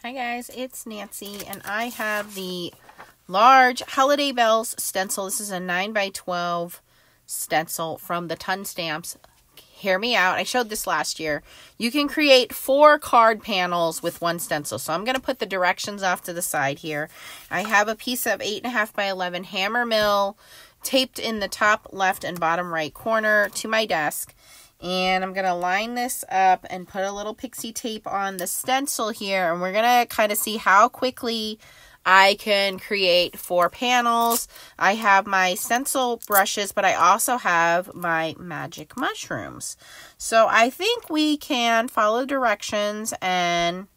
Hi guys, it's Nancy, and I have the large Holiday Bells stencil. This is a 9x12 stencil from the Ton Stamps. Hear me out. I showed this last year. You can create 4 card panels with one stencil. So I'm going to put the directions off to the side here. I have a piece of 8.5x11 hammer mill taped in the top left and bottom right corner to my desk. And I'm going to line this up and put a little pixie tape on the stencil here. And we're going to kind of see how quickly I can create 4 panels. I have my stencil brushes, but I also have my magic mushrooms. So I think we can follow directions, and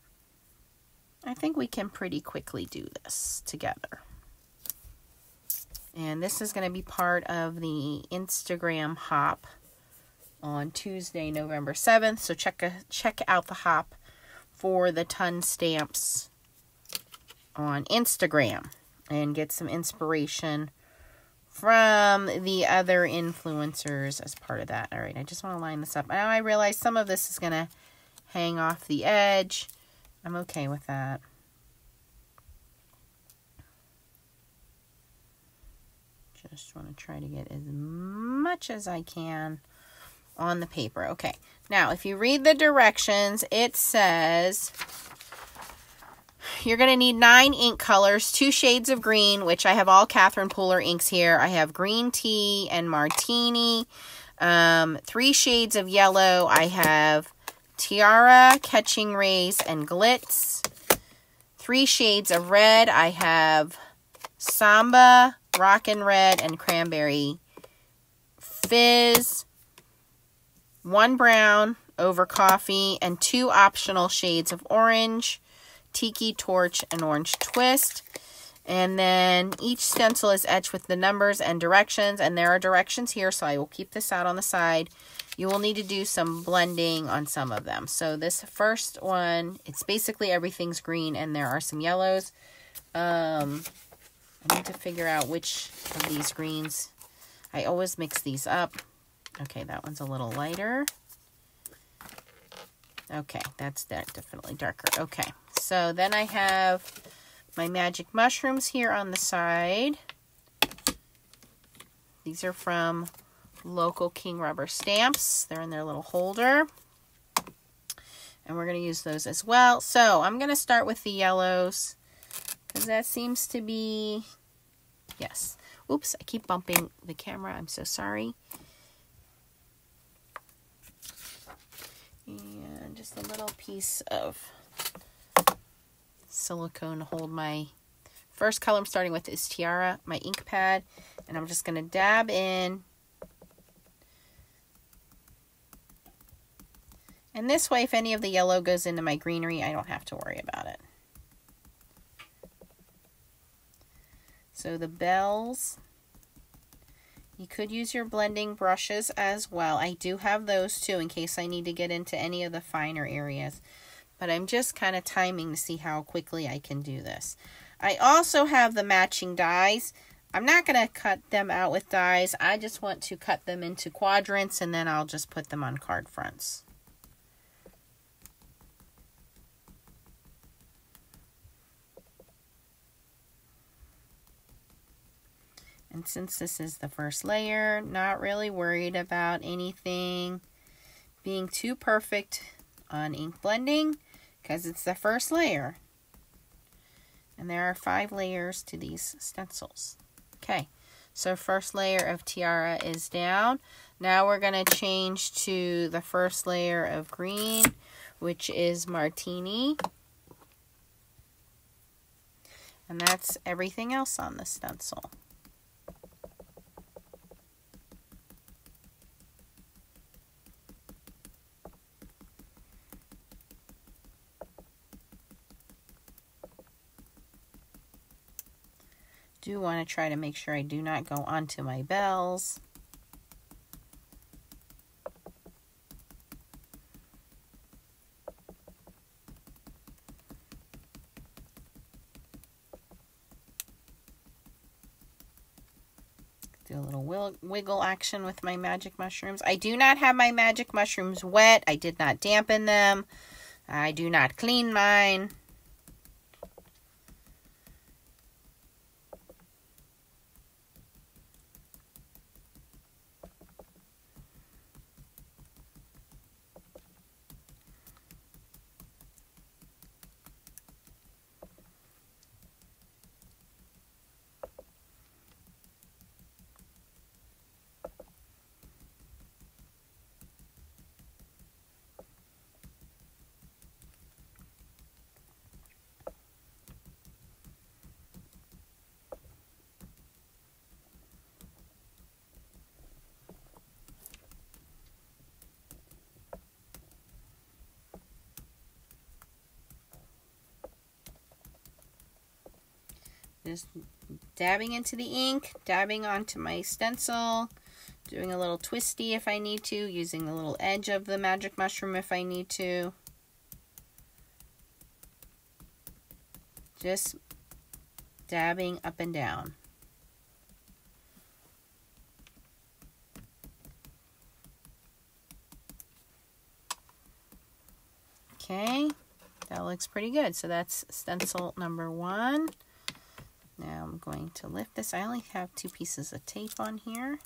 I think we can pretty quickly do this together. And this is going to be part of the Instagram hop on Tuesday, November 7th. So check out the hop for the Ton Stamps on Instagram and get some inspiration from the other influencers as part of that. All right, I just want to line this up. Now I realize some of this is going to hang off the edge. I'm okay with that. Just want to try to get as much as I can on the paper. Okay, now if you read the directions, it says you're going to need 9 ink colors, 2 shades of green, which I have all Catherine Pooler inks here. I have green tea and martini. 3 shades of yellow. I have Tiara, Catching Rays, and Glitz. 3 shades of red. I have Samba, Rockin' Red, and Cranberry Fizz. 1 brown over coffee, and 2 optional shades of orange, Tiki Torch, and Orange Twist. And then each stencil is etched with the numbers and directions, and there are directions here, so I will keep this out on the side. You will need to do some blending on some of them. So this first one, it's basically everything's green, and there are some yellows. I need to figure out which of these greens. I always mix these up. Okay, that one's a little lighter. Okay, that's definitely darker. Okay, so then I have my magic mushrooms here on the side. These are from Local King Rubber Stamps. They're in their little holder. And we're going to use those as well. So I'm going to start with the yellows, because that seems to be, yes. Oops, I keep bumping the camera. I'm so sorry. And just a little piece of silicone to hold my first color I'm starting with is Tiara, my ink pad. And I'm just going to dab in. And this way, if any of the yellow goes into my greenery, I don't have to worry about it. So the bells, you could use your blending brushes as well. I do have those too in case I need to get into any of the finer areas. But I'm just kind of timing to see how quickly I can do this. I also have the matching dies. I'm not going to cut them out with dies. I just want to cut them into quadrants, and then I'll just put them on card fronts. And since this is the first layer, not really worried about anything being too perfect on ink blending, because it's the first layer. And there are 5 layers to these stencils. Okay, so first layer of Tiara is down. Now we're going to change to the first layer of green, which is Martini. And that's everything else on the stencil. Do want to try to make sure I do not go onto my bells. Do a little wiggle action with my magic mushrooms. I do not have my magic mushrooms wet. I did not dampen them. I do not clean mine. just dabbing into the ink, dabbing onto my stencil, doing a little twisty if I need to, using the little edge of the magic mushroom if I need to. Just dabbing up and down. Okay, that looks pretty good. So that's stencil number 1. Now I'm going to lift this. I only have 2 pieces of tape on here.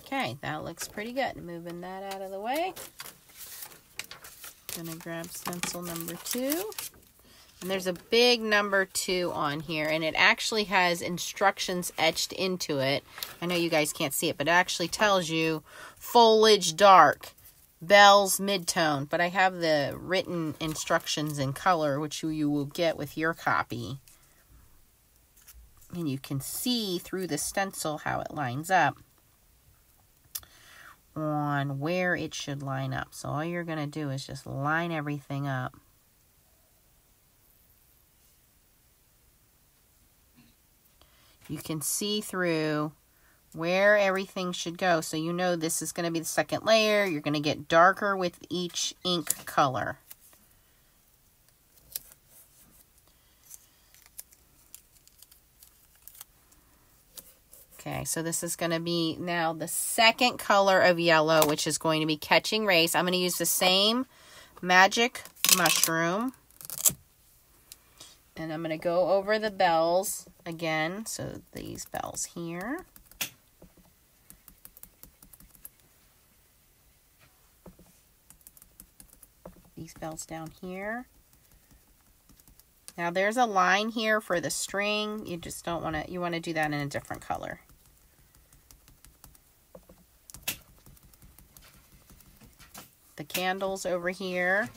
Okay, that looks pretty good. Moving that out of the way. Gonna grab stencil number 2. And there's a big number 2 on here, and it actually has instructions etched into it. I know you guys can't see it, but it actually tells you foliage dark, bells mid-tone. But I have the written instructions in color, which you will get with your copy. And you can see through the stencil how it lines up on where it should line up. So all you're going to do is just line everything up. You can see through where everything should go. So you know this is going to be the second layer. You're going to get darker with each ink color. Okay, so this is going to be now the second color of yellow, which is going to be Catching Rays. I'm going to use the same magic mushroom. And I'm going to go over the bells again. So these bells here. These bells down here. Now there's a line here for the string. You just don't want to, you want to do that in a different color. The candles over here.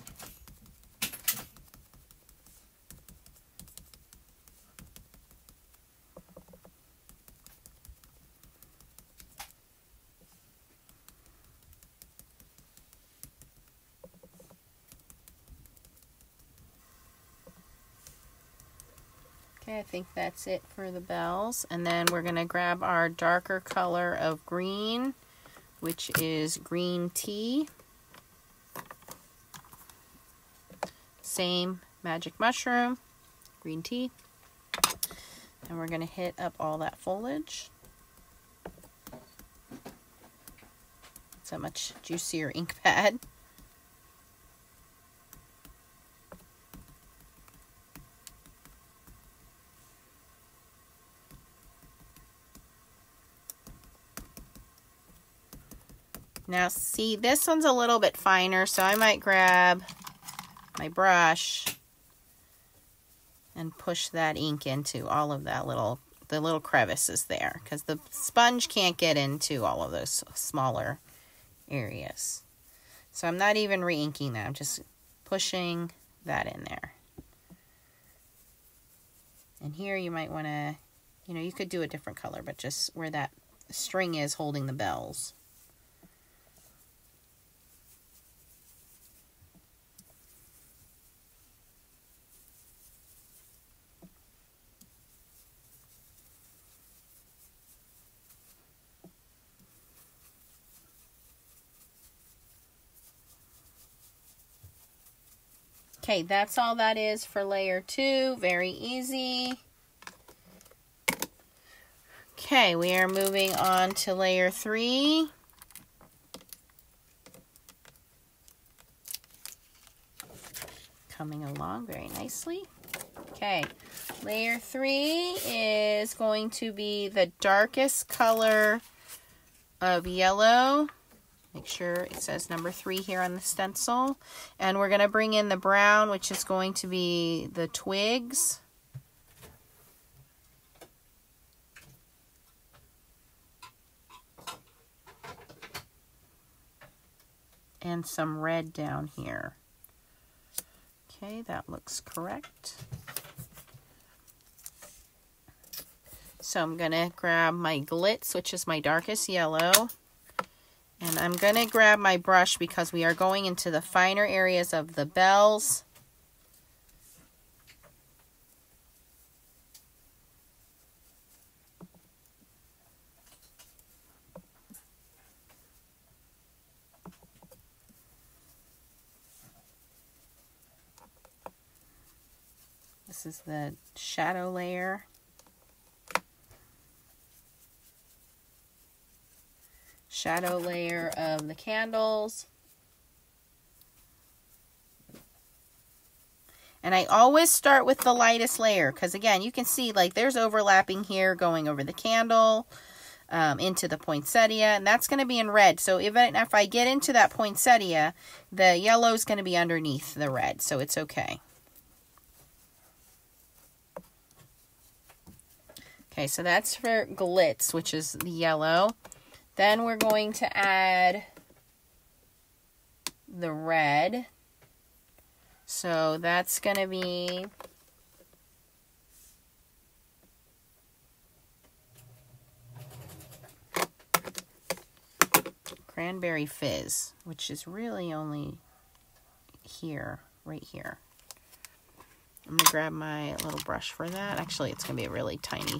Okay, I think that's it for the bells. And then we're going to grab our darker color of green, which is green tea. Same magic mushroom, green tea. And we're going to hit up all that foliage. It's a much juicier ink pad. Now see, this one's a little bit finer, so I might grab my brush and push that ink into all of that the little crevices there, because the sponge can't get into all of those smaller areas. So I'm not even re-inking that, I'm just pushing that in there. And here you might want to, you could do a different color, but just where that string is holding the bells. Okay, that's all that is for layer 2. Very easy. Okay, we are moving on to layer 3. Coming along very nicely. Okay, layer 3 is going to be the darkest color of yellow. Make sure it says number 3 here on the stencil. And we're going to bring in the brown, which is going to be the twigs. And some red down here. Okay, that looks correct. So I'm going to grab my glitz, which is my darkest yellow. And I'm going to grab my brush because we are going into the finer areas of the bells. This is the shadow layer. Shadow layer of the candles. And I always start with the lightest layer because, again, you can see like there's overlapping here going over the candle into the poinsettia, and that's going to be in red. So even if I get into that poinsettia, the yellow is going to be underneath the red, so it's okay. Okay, so that's for glitz, which is the yellow. Then we're going to add the red. So that's going to be Cranberry Fizz, which is really only here, right here. I'm going to grab my little brush for that. Actually, it's going to be a really tiny,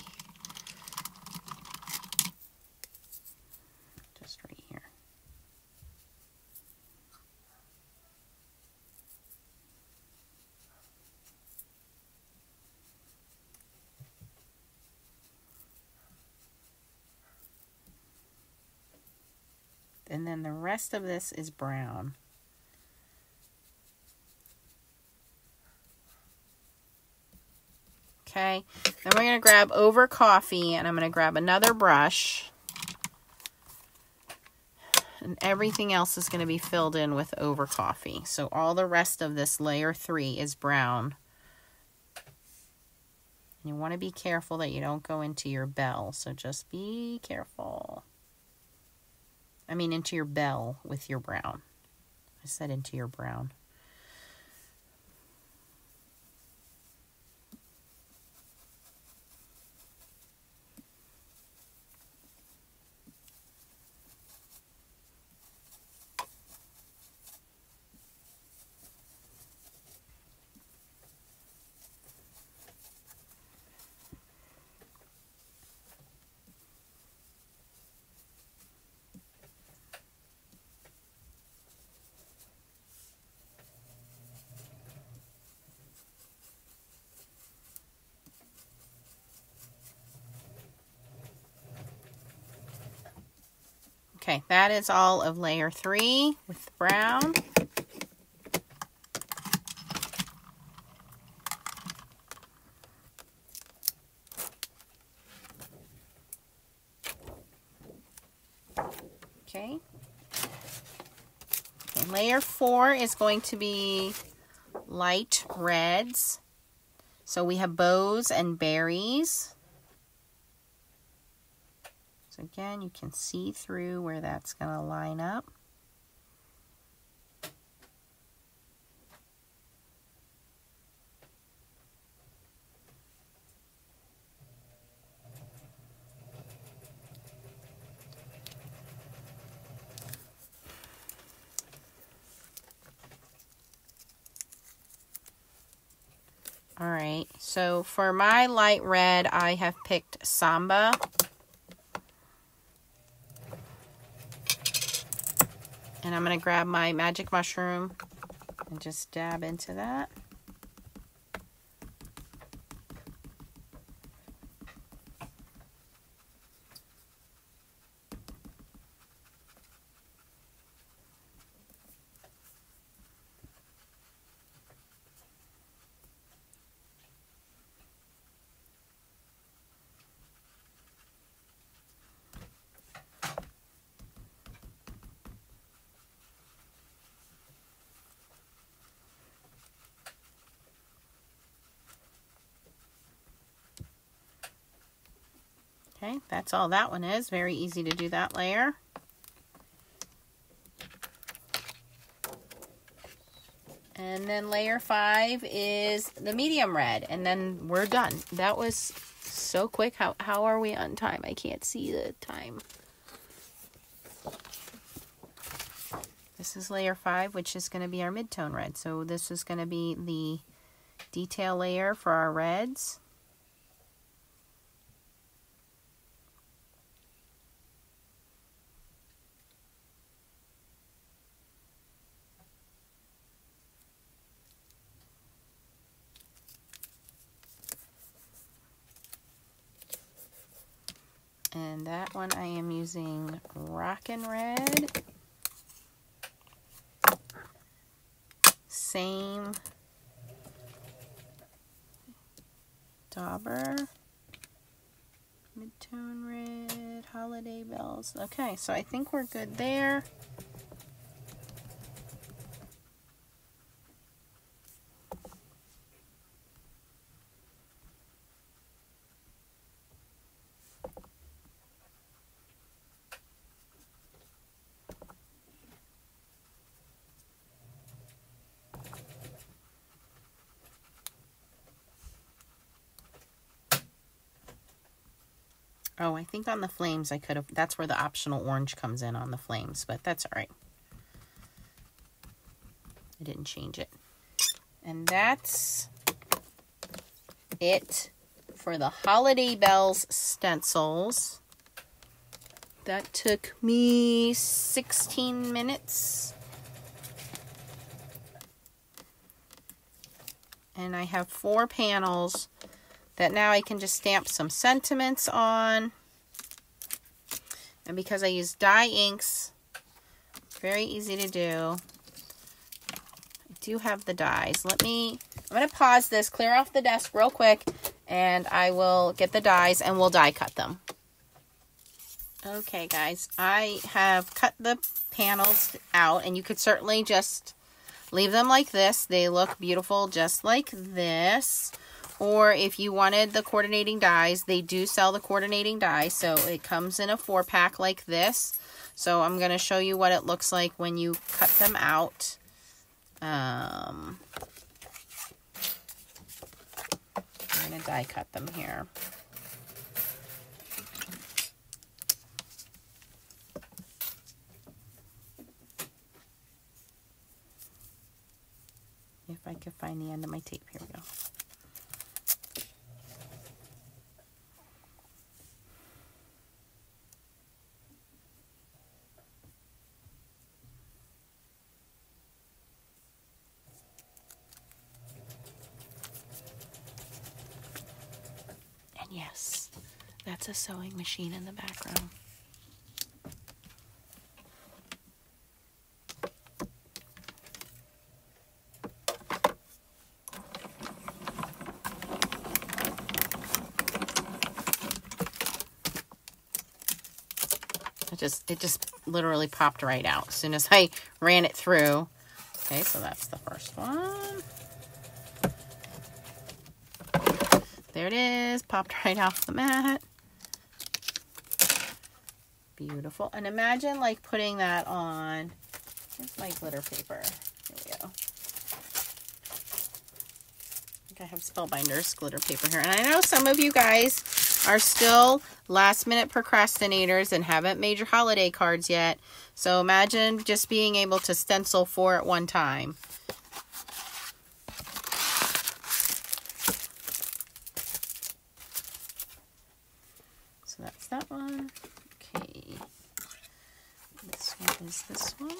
just right here. And then the rest of this is brown. Okay, then we're going to grab Over Coffee, and I'm going to grab another brush. And everything else is going to be filled in with Over Coffee. So all the rest of this layer 3 is brown. And you want to be careful that you don't go into your bell, so just be careful. I mean into your bell with your brown. I said into your brown. Okay, that is all of layer 3 with brown. Okay. And layer 4 is going to be light reds. So we have bows and berries. So again, you can see through where that's going to line up. All right, so for my light red, I have picked Samba. And I'm going to grab my magic mushroom and just dab into that. Okay, that's all that one is. Very easy to do that layer. And then layer 5 is the medium red, and then we're done. That was so quick. How are we on time? I can't see the time. This is layer 5, which is going to be our mid-tone red. So this is going to be the detail layer for our reds. And that one I am using Rockin' Red. Same Dauber. Mid-tone red, Holiday Bells. Okay, so I think we're good there. Oh, I think on the flames I could have, that's where the optional orange comes in on the flames, but that's all right. I didn't change it. And that's it for the Holiday Bells stencils. That took me 16 minutes. And I have 4 panels that now I can just stamp some sentiments on. And because I use dye inks, very easy to do. I do have the dyes. I'm going to pause this, clear off the desk real quick, and I will get the dyes and we'll die cut them. Okay, guys, I have cut the panels out, and you could certainly just leave them like this. They look beautiful just like this. Or if you wanted the coordinating dies, they do sell the coordinating dies. So it comes in a 4-pack like this. So I'm going to show you what it looks like when you cut them out. I'm going to die cut them here. If I could find the end of my tape. Here we go. And yes, that's a sewing machine in the background. It just literally popped right out as soon as I ran it through. Okay, so that's the first one. There it is, popped right off the mat. Beautiful. And imagine like putting that on, here's my glitter paper. Here we go. I think I have Spellbinders glitter paper here. And I know some of you guys are still last minute procrastinators and haven't made your holiday cards yet. So imagine just being able to stencil 4 at one time. So that's that one. Okay. This one is this one.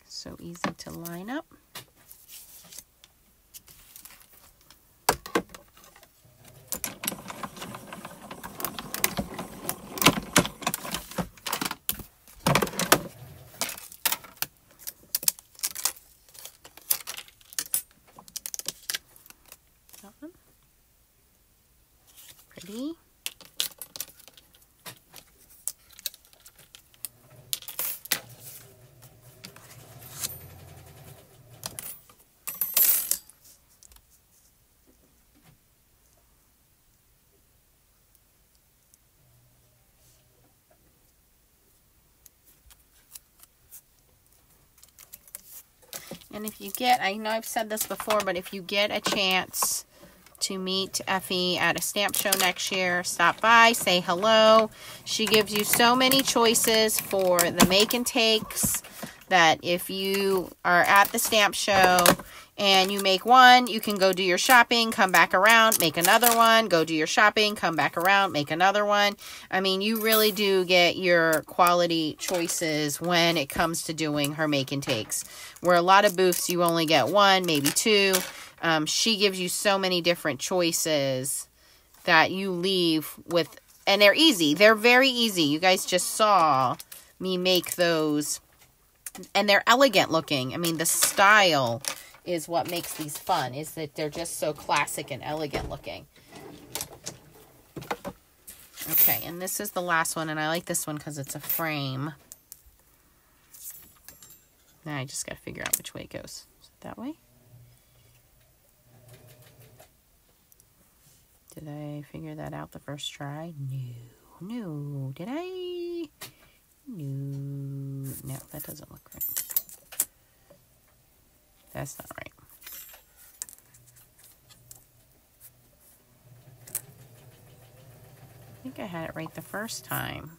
So easy to line up. That one. Pretty. And if you get, I know I've said this before, but if you get a chance to meet Effie at a stamp show next year, stop by, say hello. She gives you so many choices for the make and takes that if you are at the stamp show and you make one, you can go do your shopping, come back around, make another one, go do your shopping, come back around, make another one. I mean, you really do get your quality choices when it comes to doing her make and takes. Where a lot of booths, you only get one, maybe two. She gives you so many different choices that you leave with, and they're easy. They're very easy. You guys just saw me make those, and they're elegant looking. I mean, the style is what makes these fun, is that they're just so classic and elegant looking. Okay, and this is the last one, and I like this one because it's a frame. Now I just got to figure out which way it goes. Is it that way? Did I figure that out the first try? No. Did I? No, that doesn't look right. That's not right. I think I had it right the first time.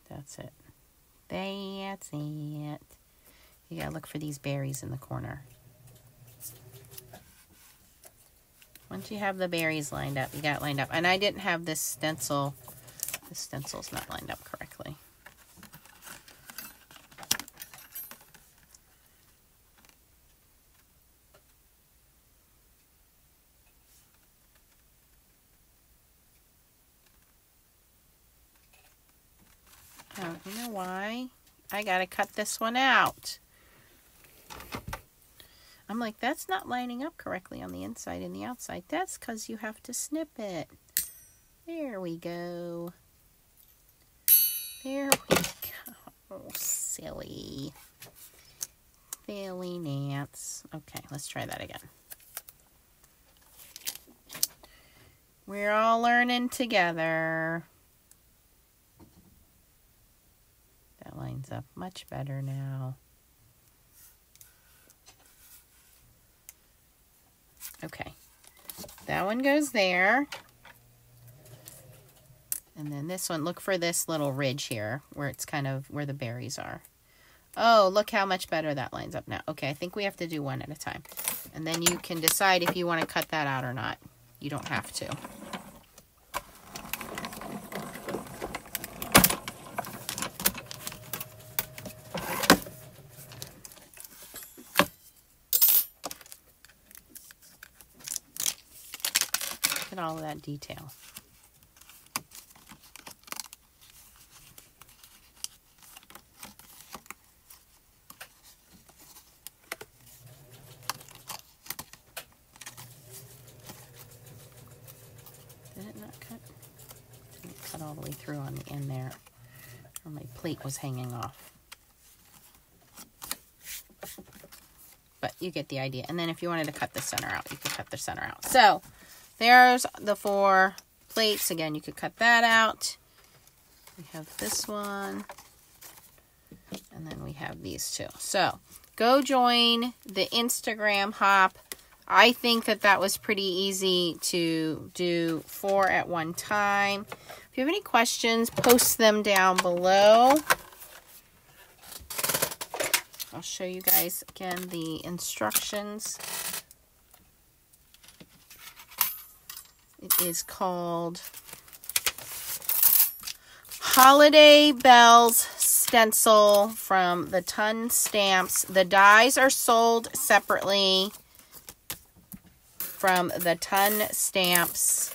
That's it. That's it. You gotta look for these berries in the corner. Once you have the berries lined up, you got it lined up. And I didn't have this stencil. This stencil's not lined up correctly. Oh, you know why? I gotta cut this one out. I'm like, that's not lining up correctly on the inside and the outside. That's because you have to snip it. There we go. There we go. Oh, silly. Silly Nance. Okay, let's try that again. We're all learning together. That lines up much better now. Okay, that one goes there. And then this one, look for this little ridge here where it's kind of where the berries are. Oh, look how much better that lines up now. Okay, I think we have to do one at a time. And then you can decide if you want to cut that out or not. You don't have to. Look at all of that detail. Did it not cut? Didn't cut all the way through on the end there. Or my plate was hanging off. But you get the idea. And then if you wanted to cut the center out, you could cut the center out. So there's the 4 plates. Again, you could cut that out. We have this one. And then we have these 2. So go join the Instagram hop. I think that that was pretty easy to do 4 at one time. If you have any questions, post them down below. I'll show you guys again the instructions. It is called Holiday Bells Stencil from the Ton Stamps. The dies are sold separately from the Ton Stamps.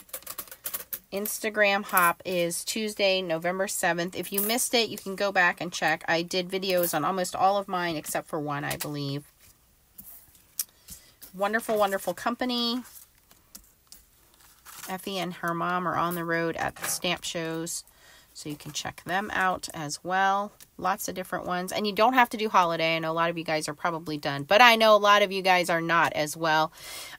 Instagram hop is Tuesday, November 7th. If you missed it, you can go back and check. I did videos on almost all of mine except for one, I believe. Wonderful, wonderful company. Effie and her mom are on the road at the stamp shows, so you can check them out as well. Lots of different ones. And you don't have to do holiday. I know a lot of you guys are probably done, but I know a lot of you guys are not as well.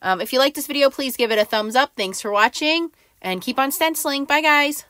If you like this video, please give it a thumbs up. Thanks for watching, and keep on stenciling. Bye, guys.